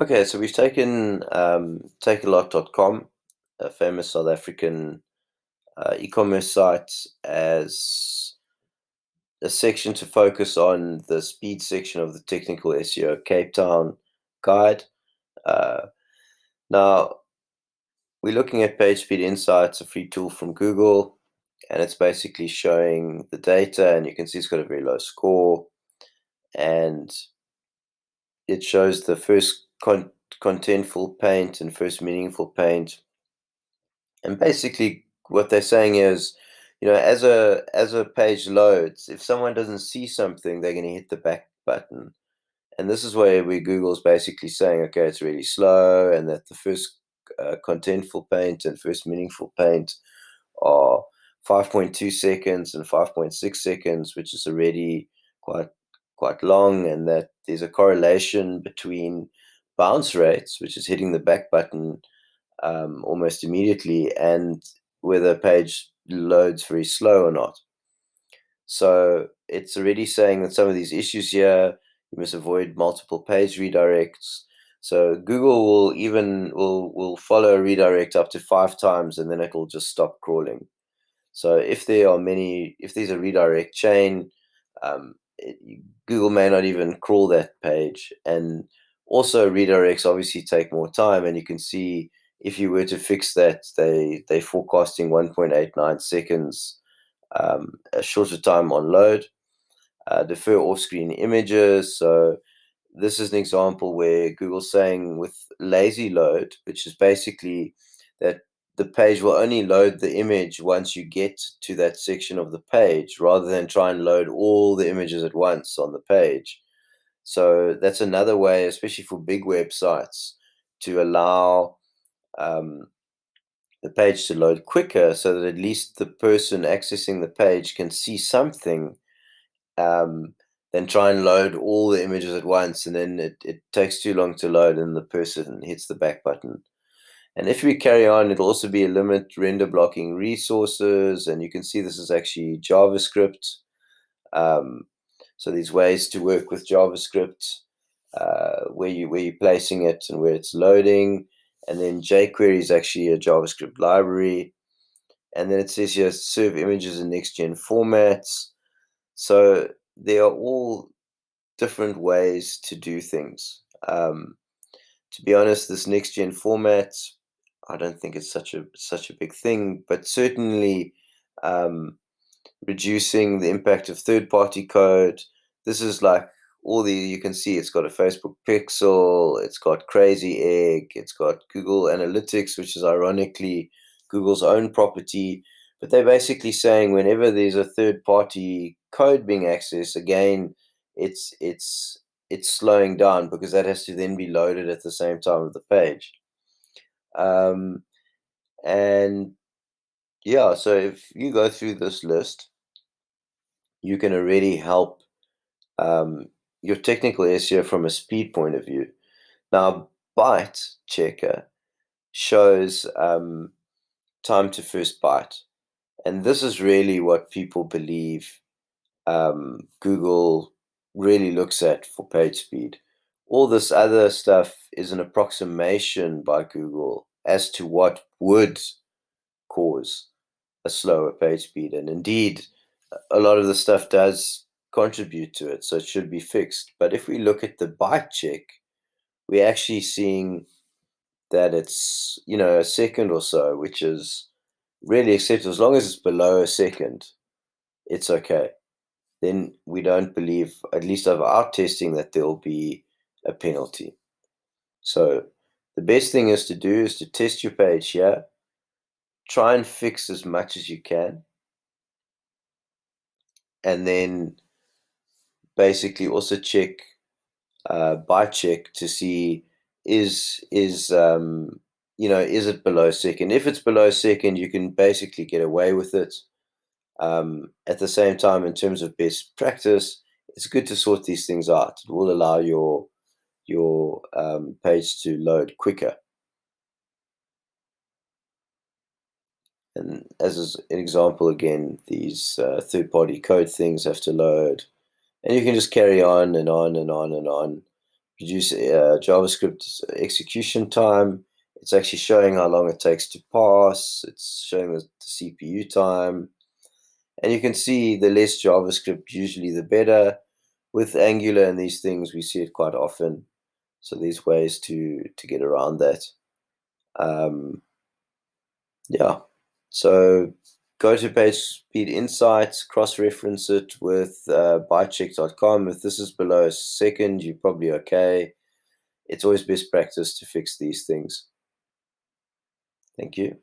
Okay, so we've taken takealot.com, a famous South African e-commerce site, as a section to focus on the speed section of the technical SEO Cape Town guide. Uh, Now, we're looking at PageSpeed Insights, a free tool from Google, and it's basically showing the data, and you can see it's got a very low score, and it shows the first contentful paint and first meaningful paint. And basically, what they're saying is, as a page loads, if someone doesn't see something, they're going to hit the back button. And this is where Google's basically saying, okay, it's really slow, and that the first contentful paint and first meaningful paint are 5.2 seconds and 5.6 seconds, which is already quite quite long, and that there's a correlation between bounce rates, which is hitting the back button almost immediately, and whether a page loads very slow or not. So it's already saying that some of these issues here, you must avoid multiple page redirects. So Google will follow a redirect up to 5 times, and then it'll just stop crawling. So if there's a redirect chain, um, Google may not even crawl that page. And also redirects obviously take more time, and you can see if you were to fix that, they're forecasting 1.89 seconds, a shorter time on load. Defer off-screen images. So this is an example where Google's saying with lazy load, which is basically that the page will only load the image once you get to that section of the page, rather than try and load all the images at once on the page. So that's another way, especially for big websites, to allow um, the page to load quicker, so that at least the person accessing the page can see something, um, than try and load all the images at once, and then it takes too long to load and the person hits the back button. And if we carry on, it'll also be a limit render blocking resources, and you can see this is actually JavaScript. Um, so these ways to work with JavaScript, where you're placing it and where it's loading. And then jQuery is actually a JavaScript library. And then it says here serve images in next gen formats. So they are all different ways to do things. To be honest, this next gen format, I don't think it's such a big thing, but certainly um, reducing the impact of third party code. This is like all the you can see. It's got a Facebook Pixel, it's got Crazy Egg, it's got Google Analytics, which is ironically Google's own property. But they're basically saying whenever there's a third party code being accessed, again, it's it's it's slowing down, because that has to then be loaded at the same time of the page. Um, and yeah, so if you go through this list, you can already help um, your technical SEO from a speed point of view. Now, Byte Checker shows time to first byte, and this is really what people believe Google really looks at for page speed. All this other stuff is an approximation by Google as to what would cause a slower page speed. And indeed, a lot of the stuff does contribute to it, so it should be fixed. But if we look at the byte check, we're actually seeing that it's, a second or so, which is really acceptable. As long as it's below a second, it's okay. Then we don't believe, at least over our testing, that there will be a penalty. So the best thing is to test your page here, try and fix as much as you can, and then basically also check by check to see is it below second. If it's below second, you can basically get away with it. At the same time, in terms of best practice, it's good to sort these things out. It will allow your page to load quicker. And as is an example, again, these third-party code things have to load, and you can just carry on and on and on and on. reduce JavaScript execution time. It's actually showing how long it takes to pass. It's showing the CPU time. And you can see the less JavaScript, usually the better. With Angular and these things, we see it quite often. So there's ways to get around that. Yeah. So go to PageSpeed Insights, cross-reference it with bycheck.com. If this is below a second, you're probably okay. It's always best practice to fix these things. Thank you.